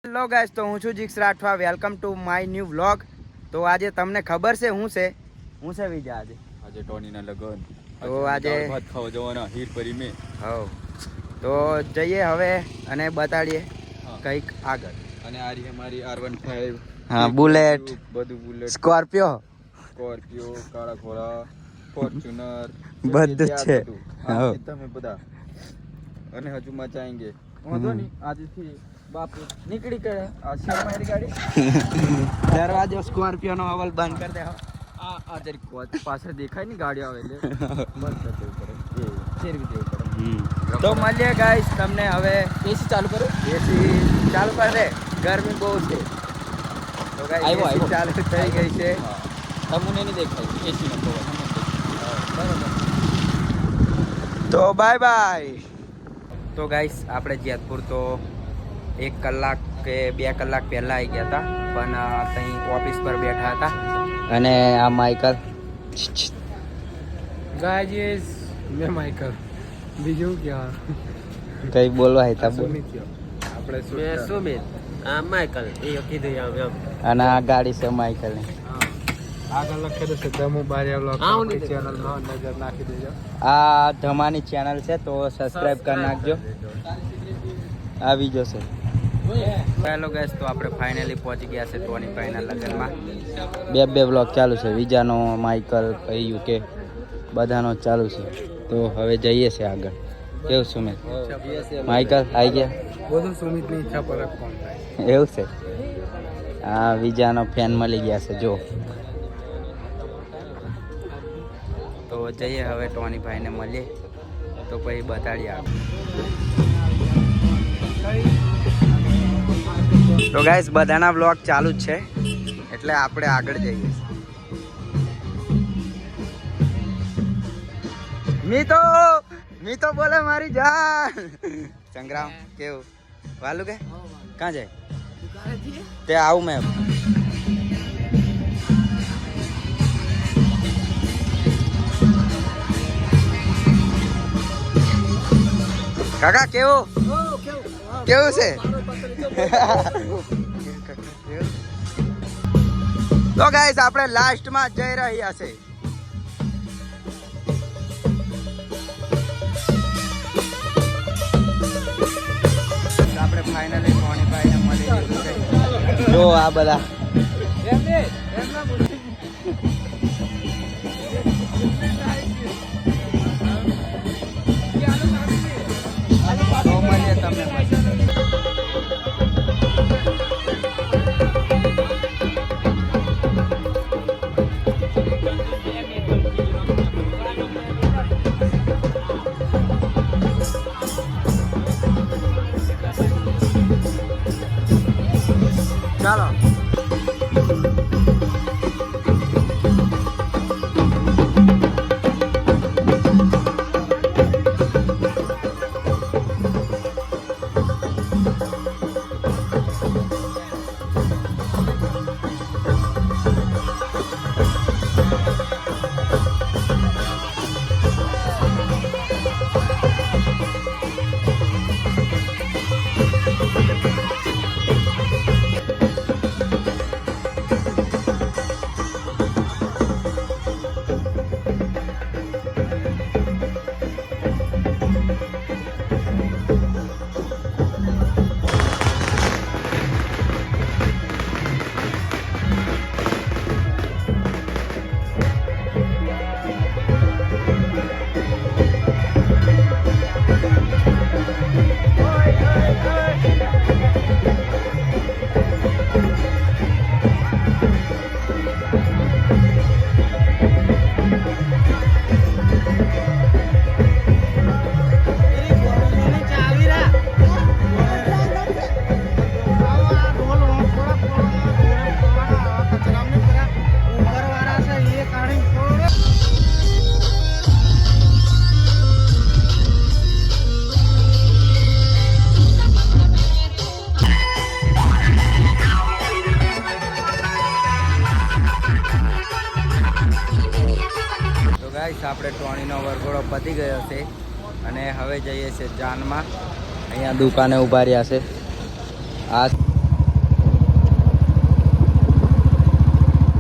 Hello guys, તો હું છું જીક્સ Rathwa. Welcome to my new vlog. તો આજે તમને ખબર છે હું છે વિજા આજે ટોનીના લગન તો આજે ભાત ખાવા જવાના હીર પરી મે. હવ તો જઈએ હવે અને બતાડીએ કંઈક આગળ. અને આ રહી અમારી R15 હા, બુલેટ, બધું બુલેટ, સ્કોર્પિયો, કાળા ઘોડા, ફોર્ચ્યુનર બધું જ છે. તમે બધા અને હજુ મચાએંગે વાંધો નહીં. આજથી બાપ નીકળી ગયે આ છે મારી ગાડી. દરવાજો સ્કોર્પિયો નો અવલ બંધ કરી દે. આ જરી પાછળ દેખાય ને ગાડી આવે એટલે બંધ કરી દેવું પડે, એ ફેરવી દેવું પડે. તો મળીએ ગાઈસ તમને હવે. એસી ચાલુ કરો, એસી ચાલુ કરી દે, ગરમી બહુ છે. તો ગાઈસ એસી ચાલુ થઈ ગઈ છે. તમને નહીં દેખાય એસી નો પવન. બરાબર. તો બાય બાય. તો ગાઈસ આપણે જેતપુર તો 1 કલાક કે 2 કલાક પહેલા આવી ગયા હતા, પણ ત્યાં ઓફિસ પર બેઠા હતા. અને આ માઇકલ ગાઈસ, મેં માઇકલ બીજું ક્યાં કઈ બોલવા હતા આપણે સુમિત આ માઇકલ એ કીધું એમ. અને આ ગાડી છે માઇકલ ની. આગળ લખેલું છે ધમુ બારિયા બ્લોગ ચેનલ માં નજર નાખી દેજો. આ ધમાની ચેનલ છે તો સબસ્ક્રાઇબ કરી નાખજો, આવી જશે. હેલો ગાઈસ, તો આપણે ફાઇનલી પહોંચી ગયા છે ટોની ભાઈના લગ્નમાં. બે બ્લોગ ચાલુ છે, વિજાનો, માઇકલ, પછી યુકે બધાનો ચાલુ છે. તો હવે જઈએ છે આગળ. કેવું સુમિત? માઇકલ આવી ગયા? બધું સુમિતની ઈચ્છા પર કોણ થાય એવું છે. હા, વિજાનો ફેન મળી ગયા છે જો. તો જઈએ હવે ટોની ભાઈને મળીએ, તો પછી બતાડીએ આગળ. તો ગાઈસ બધાના બ્લોગ ચાલુ જ છે, એટલે આપણે આગળ જઈએ. મીતો બોલે મારી જાન. સંગ્રામ કેવું વાલું કે ક્યાં જાય તે આવું મેં. કાકા કેવું કેવું છે? તો ગાઈસ આપણે લાસ્ટમાં જઈ રહ્યા છે. આપણે ફાઇનલી મોણીભાઈ ને મળી લીધું છે. જો આ બધા તો મળીએ તમને. ચાલો. આપણે ટોણીનો વરઘોડો પતી ગયો છે અને હવે જઈએ છીએ જાનમાં. અહીંયા દુકાને ઊભા રહ્યા છે. આ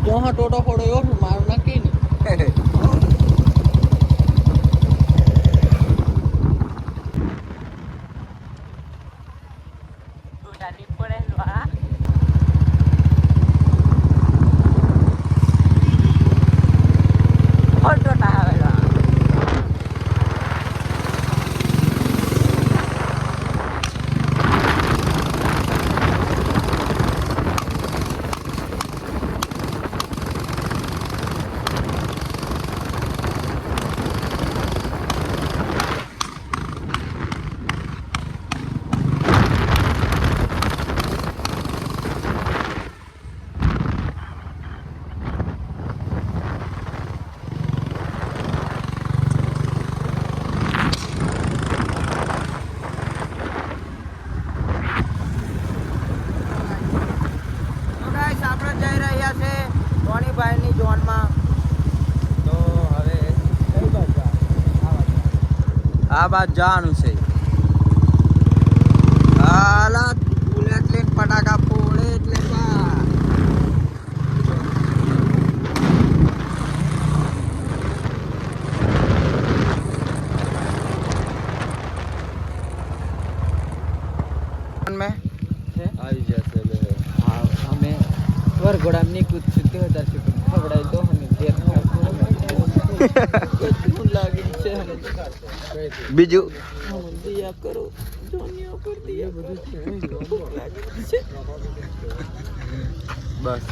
તો હા ટોટો ફોડો એવો મારું નક્કી નહીં. ની ઝોનમાં. તો હવે આ બાદ જવાનું છે. હાલા બુલેટ લઈને ફટાકા ફોડે એટલે આવી જશે લે. હા અમે વરઘોડામાં નીકળું છું તે વધારે છું ખવડાવી દો અને ઘેર ખાવું લાગી છે બીજું દિયા કરો જોનિયા પર દિયા બધું છે. બસ